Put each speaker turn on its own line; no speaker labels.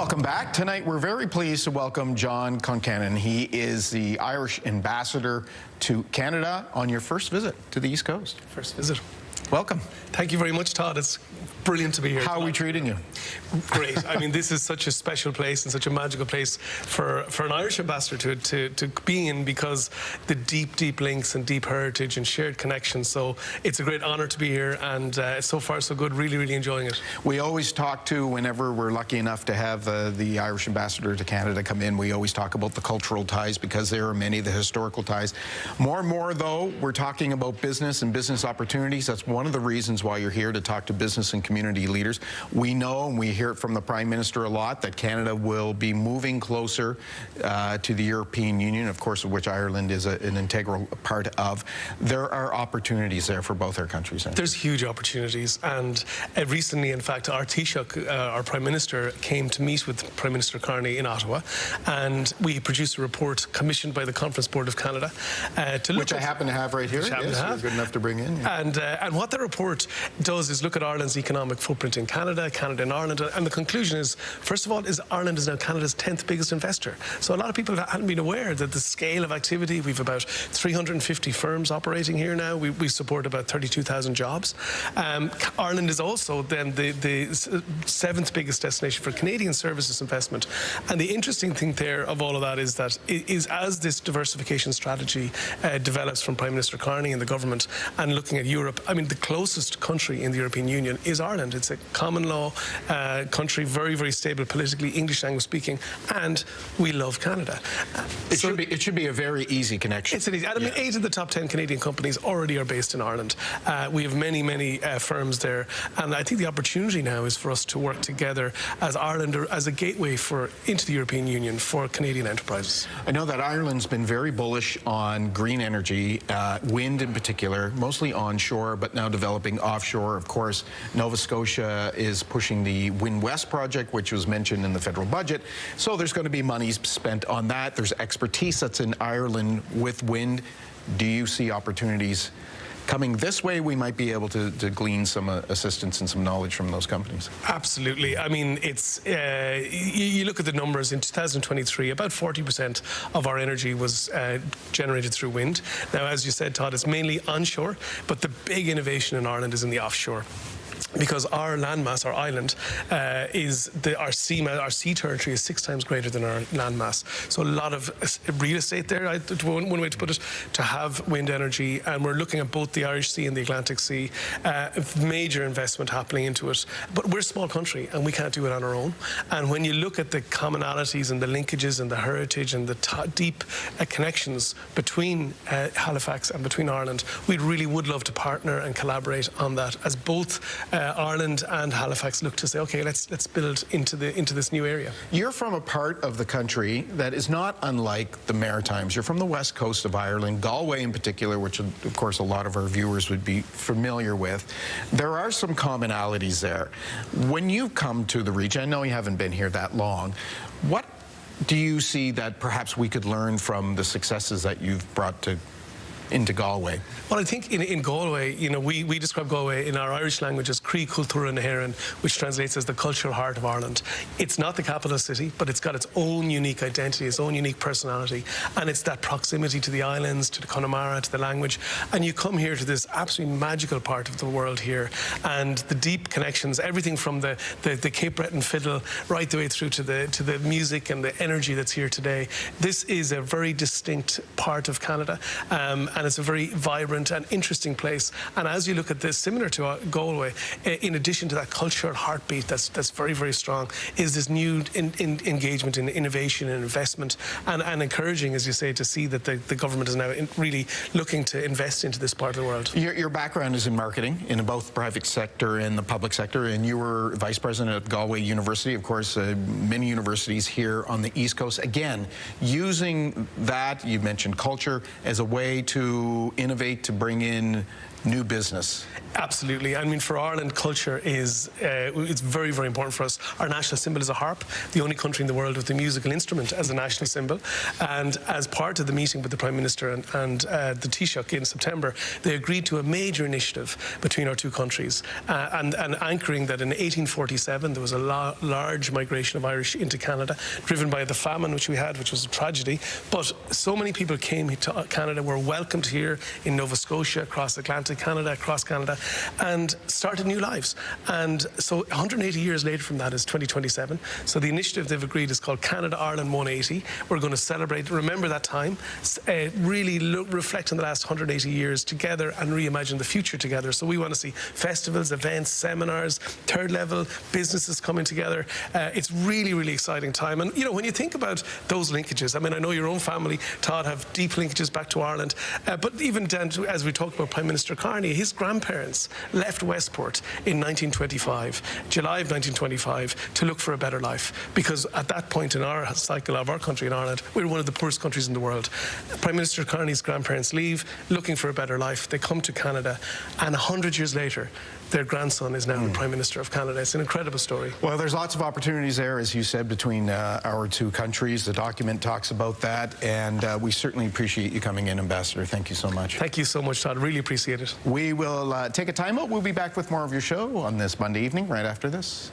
Welcome back. Tonight, we're very pleased to welcome John Concannon. He is the Irish ambassador to Canada on your first visit to the East Coast.
First visit.
Welcome.
Thank you very much, Todd. It's brilliant to be here.
How are we treating you?
Great. I mean, this is such a special place and such a magical place for an Irish ambassador to be in, because the deep links and deep heritage and shared connections. So it's a great honour to be here, and so far so good. Really enjoying it.
We always talk to, whenever we're lucky enough to have the Irish ambassador to Canada come in, we always talk about the cultural ties, because there are many, the historical ties. More and more, though, we're talking about business and business opportunities. That's one of the reasons why you're here, to talk to business and community leaders. We know, and we hear it from the Prime Minister a lot, that Canada will be moving closer to the European Union, of course, of which Ireland is an integral part of. There are opportunities there for both our countries.
There's huge opportunities, and recently, in fact, our Taoiseach, our Prime Minister, came to meet with Prime Minister Carney in Ottawa, and we produced a report commissioned by the Conference Board of Canada to look
which I happen to have right here. Yes, you're good enough to bring in. Yeah.
And what the report does is look at Ireland's economic footprint in Canada, Canada and Ireland, and the conclusion is, first of all, is Ireland is now Canada's 10th biggest investor. So a lot of people hadn't been aware that the scale of activity. We've about 350 firms operating here now. We support about 32,000 jobs. Ireland is also then the 7th biggest destination for Canadian services investment. And the interesting thing there of all of that is that as this diversification strategy develops from Prime Minister Carney and the government, and looking at Europe, I mean, the closest country in the European Union is Ireland. It's a common law country, very stable politically, English language speaking, and we love Canada.
It should be a very easy connection.
It's an easy. I mean, 8 of the top 10 Canadian companies already are based in Ireland. We have many firms there, and I think the opportunity now is for us to work together as Ireland, as a gateway into the European Union for Canadian enterprises.
I know that Ireland's been very bullish on green energy, wind in particular, mostly onshore, but now developing offshore. Of course, Nova Scotia is pushing the Wind West project, which was mentioned in the federal budget. So there's going to be money spent on that. There's expertise that's in Ireland with wind. Do you see opportunities coming this way? We might be able to glean some assistance and some knowledge from those companies.
Absolutely. I mean, it's you look at the numbers. In 2023, about 40% of our energy was generated through wind. Now, as you said, Todd, it's mainly onshore, but the big innovation in Ireland is in the offshore, because our landmass, our island, our sea territory is 6 times greater than our landmass. So a lot of real estate there, one way to put it, to have wind energy. And we're looking at both the Irish Sea and the Atlantic Sea. Major investment happening into it. But we're a small country, and we can't do it on our own. And when you look at the commonalities and the linkages and the heritage and the deep connections between Halifax and between Ireland, we really would love to partner and collaborate on that, as both Ireland and Halifax look to say, okay, let's build into this new area.
You're from a part of the country that is not unlike the Maritimes. You're from the west coast of Ireland, Galway in particular, which of course a lot of our viewers would be familiar with. There are some commonalities there. When you come to the region, I know you haven't been here that long, what do you see that perhaps we could learn from the successes that you've brought into Galway?
Well, I think in Galway, you know, we describe Galway in our Irish language as Crí Cultúra na hÉireann, which translates as the cultural heart of Ireland. It's not the capital city, but it's got its own unique identity, its own unique personality, and it's that proximity to the islands, to the Connemara, to the language. And you come here to this absolutely magical part of the world here, and the deep connections, everything from the Cape Breton fiddle right the way through to the music and the energy that's here today. This is a very distinct part of Canada. And it's a very vibrant and interesting place. And as you look at this, similar to Galway, in addition to that cultural heartbeat that's very strong, is this new engagement in innovation and investment, and encouraging, as you say, to see that the government is now really looking to invest into this part of the world.
Your background is in marketing, in both the private sector and the public sector, and you were vice president at Galway University, of course, many universities here on the East Coast. Again, using that, you mentioned culture, as a way to innovate, to bring in new business.
Absolutely. I mean, for Ireland, culture is it's very, very important for us. Our national symbol is a harp, the only country in the world with a musical instrument as a national symbol. And as part of the meeting with the Prime Minister and the Taoiseach in September, they agreed to a major initiative between our two countries, and anchoring that in 1847 there was a large migration of Irish into Canada, driven by the famine which we had, which was a tragedy. But so many people came to Canada, were welcomed here in Nova Scotia, across Atlantic Canada, across Canada, and started new lives. And so 180 years later from that is 2027. So the initiative they've agreed is called Canada Ireland 180. We're going to celebrate, remember that time, really reflect on the last 180 years together and reimagine the future together. So we want to see festivals, events, seminars, third level businesses coming together. It's really, really exciting time. And, you know, when you think about those linkages, I mean, I know your own family, Todd, have deep linkages back to Ireland. But even down to, as we talked about Prime Minister Carney, his grandparents left Westport in 1925, July of 1925, to look for a better life. Because at that point in our cycle of our country in Ireland, we were one of the poorest countries in the world. Prime Minister Carney's grandparents leave, looking for a better life. They come to Canada, and 100 years later, their grandson is now the Prime Minister of Canada. It's an incredible story.
Well, there's lots of opportunities there, as you said, between our two countries. The document talks about that, and we certainly appreciate you coming in, Ambassador. Thank you so much.
Thank you so much, Todd. Really appreciate it.
We will take a time out. We'll be back with more of your show on this Monday evening, right after this.